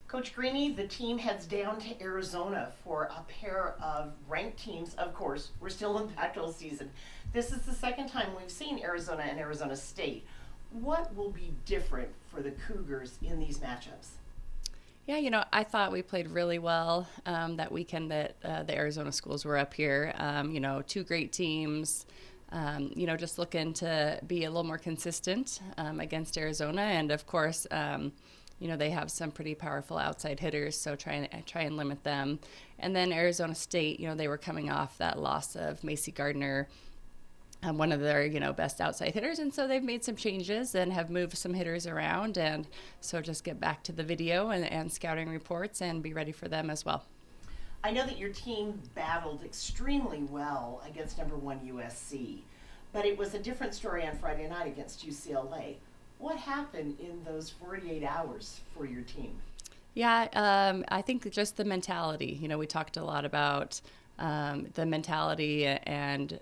Coach Greeny, the team heads down to Arizona for a pair of ranked teams. Of course, we're still in Pac-12 season. This is the second time we've seen Arizona and Arizona State. What will be different for the Cougars in these matchups? Yeah, I thought we played really well that weekend that the Arizona schools were up here. Two great teams. Just looking to be a little more consistent against Arizona, and of course, they have some pretty powerful outside hitters, so try and limit them. And then Arizona State, they were coming off that loss of Macy Gardner, one of their best outside hitters, and so they've made some changes and have moved some hitters around, and so just get back to the video and scouting reports and be ready for them as well. I know that your team battled extremely well against number one USC, but it was a different story on Friday night against UCLA. What happened in those 48 hours for your team? Yeah, I think just the mentality. We talked a lot about the mentality and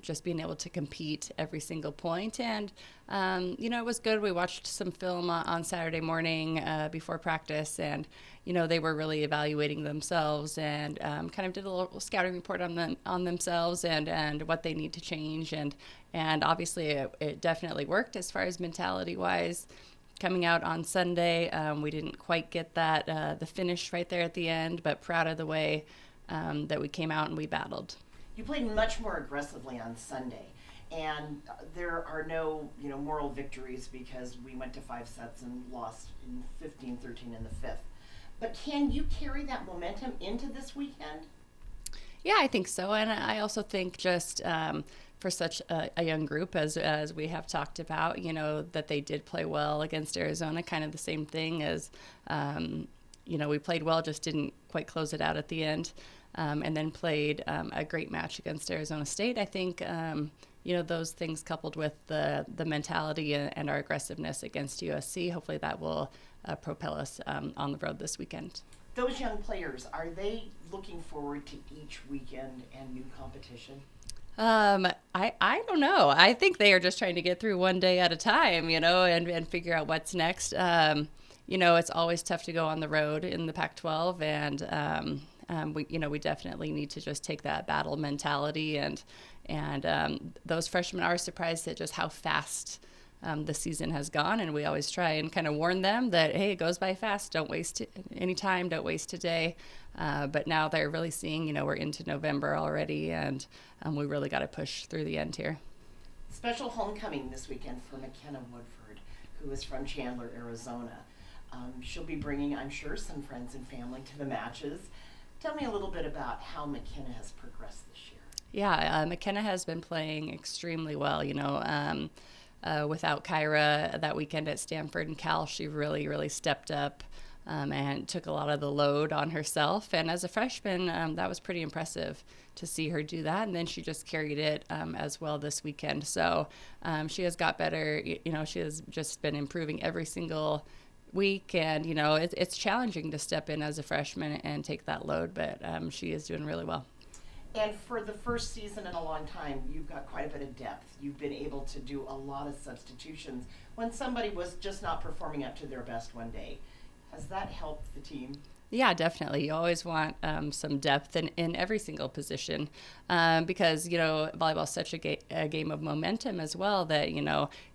just being able to compete every single point. And, it was good. We watched some film on Saturday morning before practice, and, they were really evaluating themselves and kind of did a little scouting report on themselves and what they need to change. And obviously it definitely worked as far as mentality-wise. Coming out on Sunday, we didn't quite get the finish right there at the end, but proud of the way that we came out and we battled. You played much more aggressively on Sunday, and there are no moral victories because we went to 5 sets and lost in 15-13 in the fifth. But can you carry that momentum into this weekend? Yeah, I think so. And I also think just for such a young group, as we have talked about, that they did play well against Arizona, kind of the same thing as, we played well, just didn't quite close it out at the end, and then played a great match against Arizona State. I think, those things coupled with the mentality and our aggressiveness against USC, hopefully that will propel us on the road this weekend. Those young players, are they looking forward to each weekend and new competition? I don't know. I think they are just trying to get through one day at a time, and figure out what's next. It's always tough to go on the road in the Pac-12, and we definitely need to just take that battle mentality, and those freshmen are surprised at just how fast the season has gone, and we always try and kind of warn them that, hey, it goes by fast. Don't waste any time. Don't waste a day. But now they're really seeing, we're into November already, and we really got to push through the end here. Special homecoming this weekend for McKenna Woodford, who is from Chandler, Arizona. She'll be bringing, I'm sure, some friends and family to the matches. Tell me a little bit about how McKenna has progressed this year. Yeah, McKenna has been playing extremely well, without Kyra that weekend at Stanford and Cal, she really, really stepped up and took a lot of the load on herself. And as a freshman, that was pretty impressive to see her do that. And then she just carried it as well this weekend. So she has got better. She has just been improving every single week. And, it's challenging to step in as a freshman and take that load, but she is doing really well. And for the first season in a long time, you've got quite a bit of depth. You've been able to do a lot of substitutions when somebody was just not performing up to their best one day. Has that helped the team? Yeah, definitely. You always want some depth in every single position because, volleyball is such a game of momentum as well that,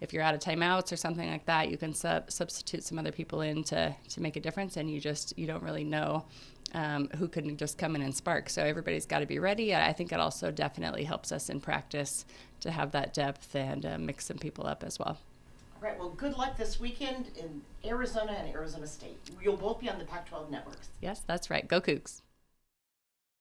if you're out of timeouts or something like that, you can substitute some other people in to make a difference, and you don't really know who could just come in and spark. So everybody's got to be ready. I think it also definitely helps us in practice to have that depth and mix some people up as well. All right, well, good luck this weekend in Arizona and Arizona State. You'll both be on the Pac-12 networks. Yes, that's right. Go Cougs.